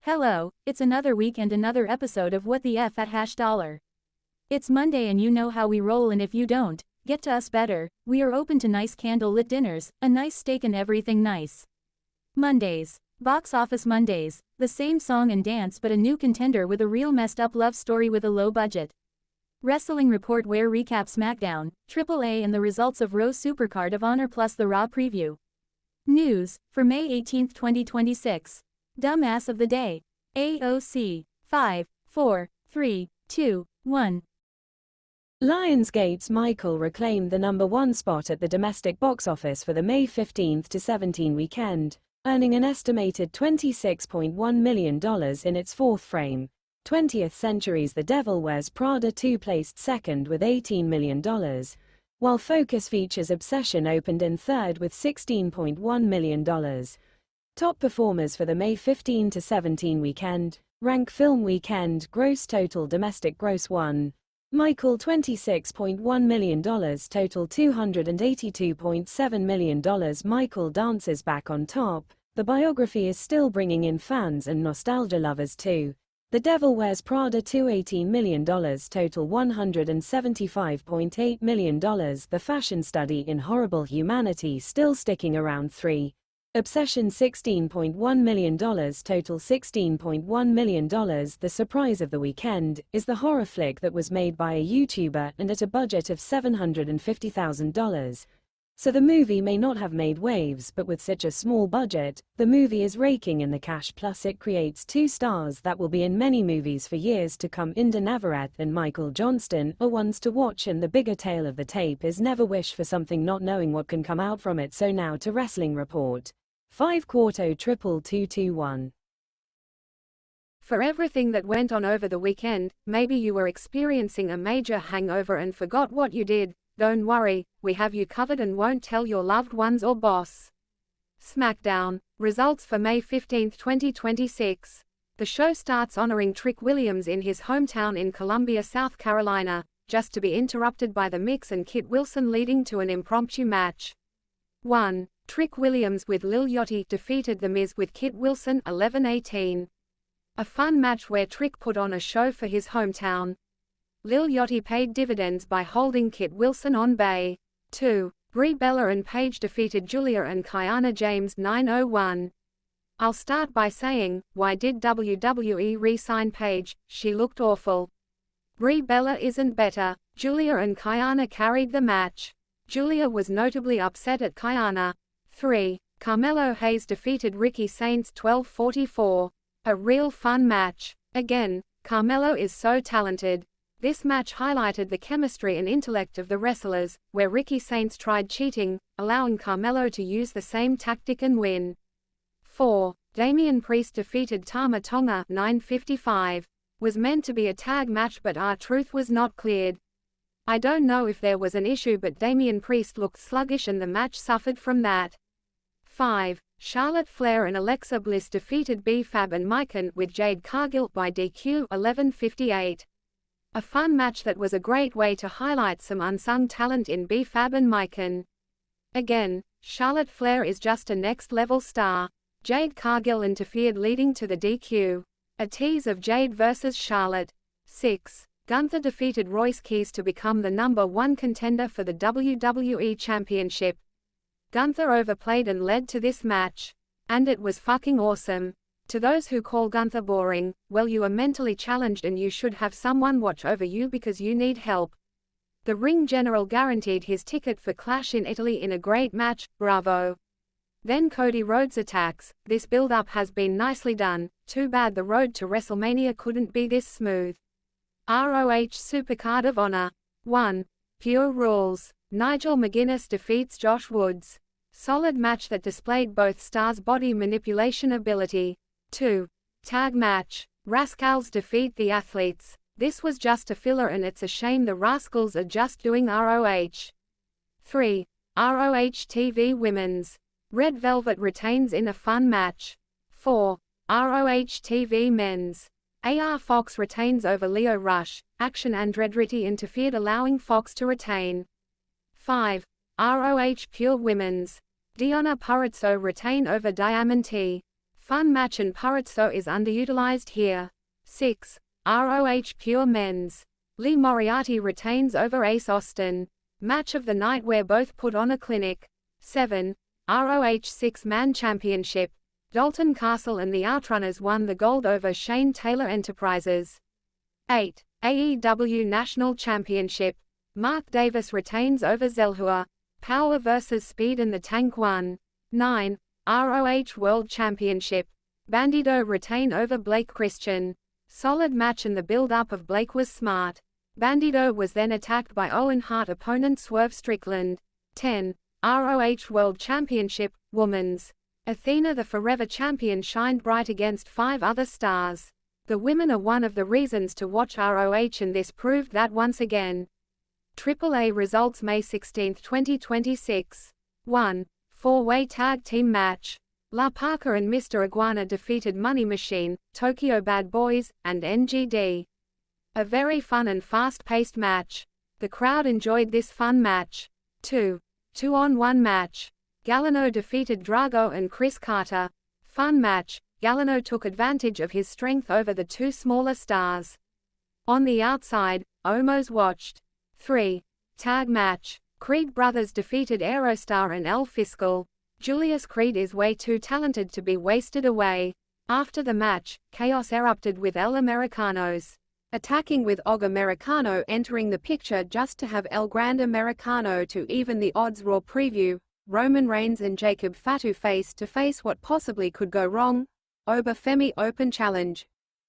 Hello, it's another week and another episode of What the F at $. It's Monday and you know how we roll, and if you don't, get to us better. We are open to nice candle-lit dinners, a nice steak and everything nice. Mondays. Box Office Mondays, the same song and dance but a new contender with a real messed up love story with a low budget. Wrestling Report where recap Smackdown, AAA and the results of ROH SuperCard of Honor plus the Raw preview. News, for May 18, 2026. Dumbass of the day. AOC. 5, 4, 3, 2, 1. Lionsgate's Michael reclaimed the #1 spot at the domestic box office for the May 15 to 17 weekend, earning an estimated $26.1 million in its fourth frame. 20th Century's The Devil Wears Prada 2 placed second with $18 million, while Focus Features Obsession opened in third with $16.1 million. Top performers for the May 15 to 17 weekend. Rank Film Weekend Gross Total Domestic Gross 1. Michael $26.1 million, total $282.7 million. Michael dances back on top. The biography is still bringing in fans and nostalgia lovers too. The Devil Wears Prada $18 million, total $175.8 million. The fashion study in Horrible Humanity still sticking around 3. Obsession $16.1 million, total $16.1 million. The surprise of the weekend is the horror flick that was made by a YouTuber and at a budget of $750,000. So the movie may not have made waves, but with such a small budget, the movie is raking in the cash, plus it creates 2 stars that will be in many movies for years to come. Inda Navarrete and Michael Johnston are ones to watch, and the bigger tale of the tape is never wish for something not knowing what can come out from it. So now to Wrestling Report. 5 Quarto 22221. For everything that went on over the weekend, maybe you were experiencing a major hangover and forgot what you did. Don't worry, we have you covered and won't tell your loved ones or boss. Smackdown. Results for May 15, 2026. The show starts honoring Trick Williams in his hometown in Columbia, South Carolina, just to be interrupted by The Mix and Kit Wilson, leading to an impromptu match. 1. Trick Williams with Lil Yachty defeated The Miz with Kit Wilson 11-18. A fun match where Trick put on a show for his hometown. Lil Yachty paid dividends by holding Kit Wilson on bay. 2. Brie Bella and Paige defeated Julia and Kiana James 9-01. I'll start by saying, why did WWE re-sign Paige? She looked awful. Brie Bella isn't better. Julia and Kiana carried the match. Julia was notably upset at Kiana. 3. Carmelo Hayes defeated Ricky Saints 12-44. A real fun match. Again, Carmelo is so talented. This match highlighted the chemistry and intellect of the wrestlers, where Ricky Saints tried cheating, allowing Carmelo to use the same tactic and win. 4. Damian Priest defeated Tama Tonga 9-55. Was meant to be a tag match, but R-Truth was not cleared. I don't know if there was an issue, but Damian Priest looked sluggish and the match suffered from that. 5. Charlotte Flair and Alexa Bliss defeated B-Fab and Mycon with Jade Cargill by DQ 11-58. A fun match that was a great way to highlight some unsung talent in B-Fab and Mycon. Again, Charlotte Flair is just a next-level star. Jade Cargill interfered, leading to the DQ. A tease of Jade versus Charlotte. 6. Gunther defeated Royce Keys to become the #1 contender for the WWE Championship. Gunther overplayed and led to this match. And it was fucking awesome. To those who call Gunther boring, well, you are mentally challenged and you should have someone watch over you because you need help. The ring general guaranteed his ticket for Clash in Italy in a great match, bravo. Then Cody Rhodes attacks. This build-up has been nicely done, too bad the road to WrestleMania couldn't be this smooth. ROH SuperCard of Honor. 1. Pure Rules. Nigel McGuinness defeats Josh Woods. Solid match that displayed both stars' body manipulation ability. 2. Tag match. Rascals defeat the Athletes. This was just a filler and it's a shame the Rascals are just doing ROH. 3. ROH TV Women's. Red Velvet retains in a fun match. 4. ROH TV Men's. AR Fox retains over Leo Rush. Action Andretti interfered, allowing Fox to retain. 5. ROH Pure Women's. Deonna Purrazzo retain over Diamante. Fun match and Puritso is underutilized here. 6. ROH Pure Men's. Lee Moriarty retains over Ace Austin. Match of the night where both put on a clinic. 7. ROH Six-Man Championship. Dalton Castle and the Outrunners won the gold over Shane Taylor Enterprises. 8. AEW National Championship. Mark Davis retains over Zellhuer. Power vs Speed and the Tank won. 9. ROH World Championship. Bandido retain over Blake Christian. Solid match and the build-up of Blake was smart. Bandido was then attacked by Owen Hart opponent Swerve Strickland. 10. ROH World Championship, Women's. Athena the Forever Champion shined bright against 5 other stars. The women are one of the reasons to watch ROH and this proved that once again. AAA results May 16, 2026. 1. 4-way tag team match. La Parka and Mr. Iguana defeated Money Machine, Tokyo Bad Boys, and NGD. A very fun and fast-paced match. The crowd enjoyed this fun match. 2. 2-on-1 match. Galliano defeated Drago and Chris Carter. Fun match. Galliano took advantage of his strength over the 2 smaller stars. On the outside, Omos watched. 3. Tag match. Creed brothers defeated Aerostar and El Fiscal. Julius Creed is way too talented to be wasted away. After the match, chaos erupted with El Americanos attacking with Og Americano entering the picture just to have El Grande Americano to even the odds. Raw preview. Roman Reigns and Jacob Fatu face to face. What possibly could go wrong? Oba Femi Open Challenge.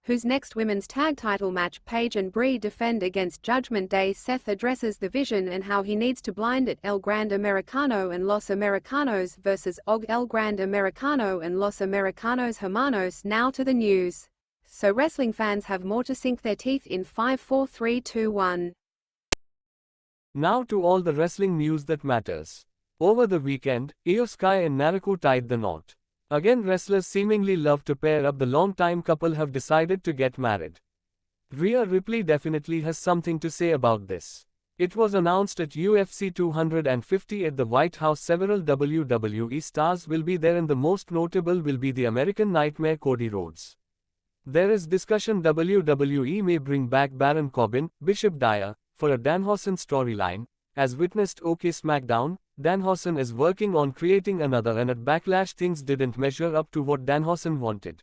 Whose next women's tag title match Paige and Brie defend against Judgment Day. Seth addresses the vision and how he needs to blind it. El Grande Americano and Los Americanos versus Og. El Grande Americano and Los Americanos Hermanos. Now to the news. So wrestling fans have more to sink their teeth in. 5 4 3 2 1. Now to all the wrestling news that matters. Over the weekend, Io Sky and Naruko tied the knot. Again, wrestlers seemingly love to pair up. The long-time couple have decided to get married. Rhea Ripley definitely has something to say about this. It was announced at UFC 250 at the White House several WWE stars will be there and the most notable will be the American Nightmare Cody Rhodes. There is discussion WWE may bring back Baron Corbin, Bishop Dyer, for a Danhausen storyline. As witnessed OK Smackdown, Danhausen is working on creating another and at Backlash things didn't measure up to what Danhausen wanted.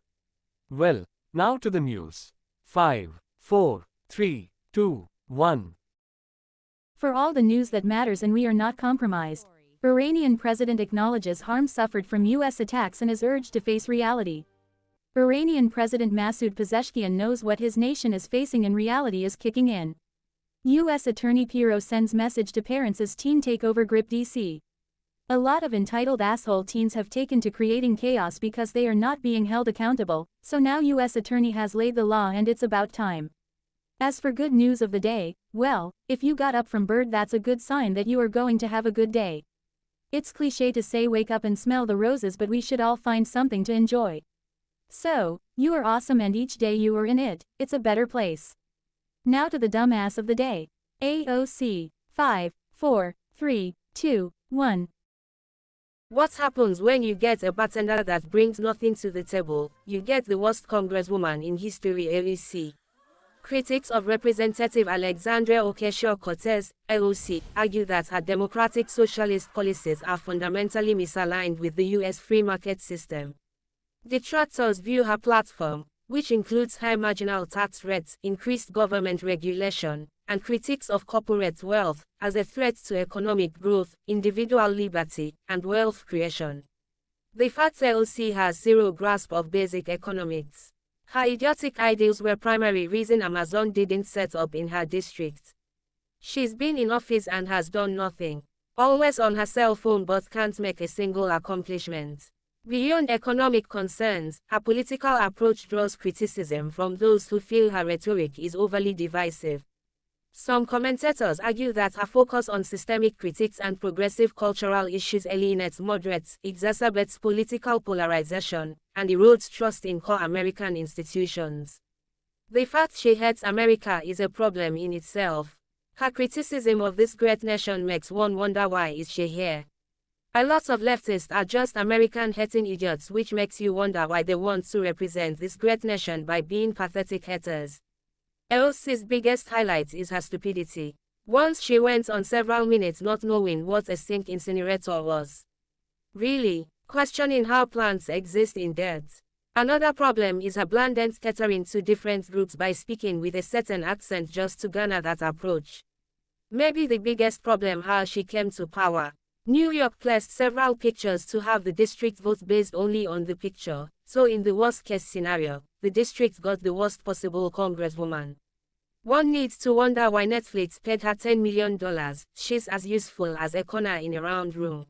Well, now to the news. 5, 4, 3, 2, 1. For all the news that matters and we are not compromised. Iranian president acknowledges harm suffered from US attacks and is urged to face reality. Iranian President Masoud Pezeshkian knows what his nation is facing and reality is kicking in. U.S. Attorney Pirro sends message to parents as teen takeover grip DC. A lot of entitled asshole teens have taken to creating chaos because they are not being held accountable, so now U.S. Attorney has laid the law and it's about time. As for good news of the day, well, if you got up from bed that's a good sign that you are going to have a good day. It's cliché to say wake up and smell the roses, but we should all find something to enjoy. So, you are awesome and each day you are in it, it's a better place. Now to the dumbass of the day. AOC. 5, 4, 3, 2, 1. What happens when you get a bartender that brings nothing to the table? You get the worst congresswoman in history. AOC. Critics of Representative Alexandria Ocasio-Cortez, AOC, argue that her democratic socialist policies are fundamentally misaligned with the U.S. free market system. Detractors view her platform, which includes high marginal tax rates, increased government regulation, and critiques of corporate wealth, as a threat to economic growth, individual liberty, and wealth creation. The fact AOC has zero grasp of basic economics. Her idiotic ideals were primary reason Amazon didn't set up in her district. She's been in office and has done nothing. Always on her cell phone but can't make a single accomplishment. Beyond economic concerns, her political approach draws criticism from those who feel her rhetoric is overly divisive. Some commentators argue that her focus on systemic critiques and progressive cultural issues alienates moderates, exacerbates political polarization, and erodes trust in core American institutions. The fact she hates America is a problem in itself. Her criticism of this great nation makes one wonder why is she here. A lot of leftists are just American-hating idiots, which makes you wonder why they want to represent this great nation by being pathetic haters. Elsie's biggest highlight is her stupidity. Once she went on several minutes not knowing what a sink incinerator was. Really? Questioning how plants exist in dirt. Another problem is her blatant catering to different groups by speaking with a certain accent just to garner that approach. Maybe the biggest problem how she came to power. New York placed several pictures to have the district vote based only on the picture, so in the worst-case scenario, the district got the worst possible congresswoman. One needs to wonder why Netflix paid her $10 million, she's as useful as a corner in a round room.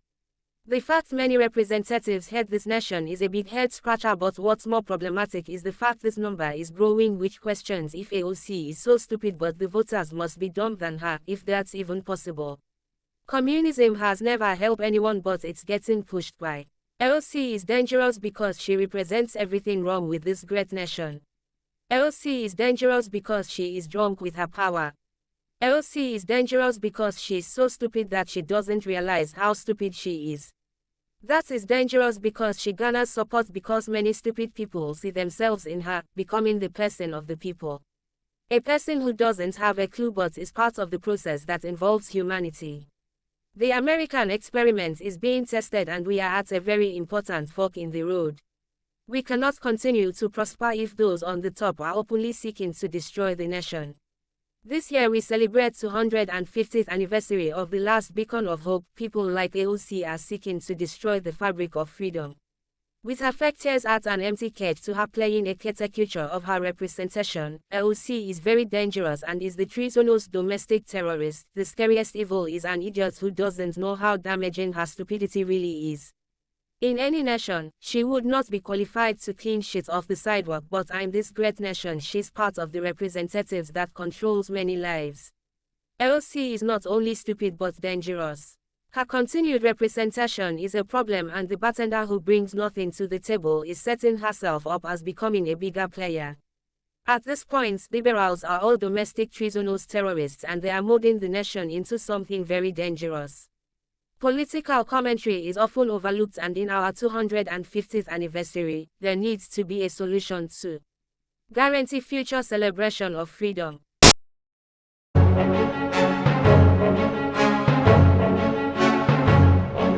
The fact many representatives hate this nation is a big head-scratcher, but what's more problematic is the fact this number is growing, which questions if AOC is so stupid but the voters must be dumber than her, if that's even possible. Communism has never helped anyone, but it's getting pushed by. AOC is dangerous because she represents everything wrong with this great nation. AOC is dangerous because she is drunk with her power. AOC is dangerous because she is so stupid that she doesn't realize how stupid she is. That is dangerous because she garners support because many stupid people see themselves in her, becoming the person of the people. A person who doesn't have a clue but is part of the process that involves humanity. The American experiment is being tested and we are at a very important fork in the road. We cannot continue to prosper if those on the top are openly seeking to destroy the nation. This year we celebrate 250th anniversary of the last beacon of hope. People like AOC are seeking to destroy the fabric of freedom. With her fake tears at an empty cage to her playing a caricature of her representation, AOC is very dangerous and is the treasonous domestic terrorist. The scariest evil is an idiot who doesn't know how damaging her stupidity really is. In any nation, she would not be qualified to clean shit off the sidewalk, but in this great nation she's part of the representatives that controls many lives. AOC is not only stupid but dangerous. Her continued representation is a problem, and the bartender who brings nothing to the table is setting herself up as becoming a bigger player. At this point, liberals are all domestic treasonous terrorists and they are molding the nation into something very dangerous. Political commentary is often overlooked, and in our 250th anniversary, there needs to be a solution to guarantee future celebration of freedom.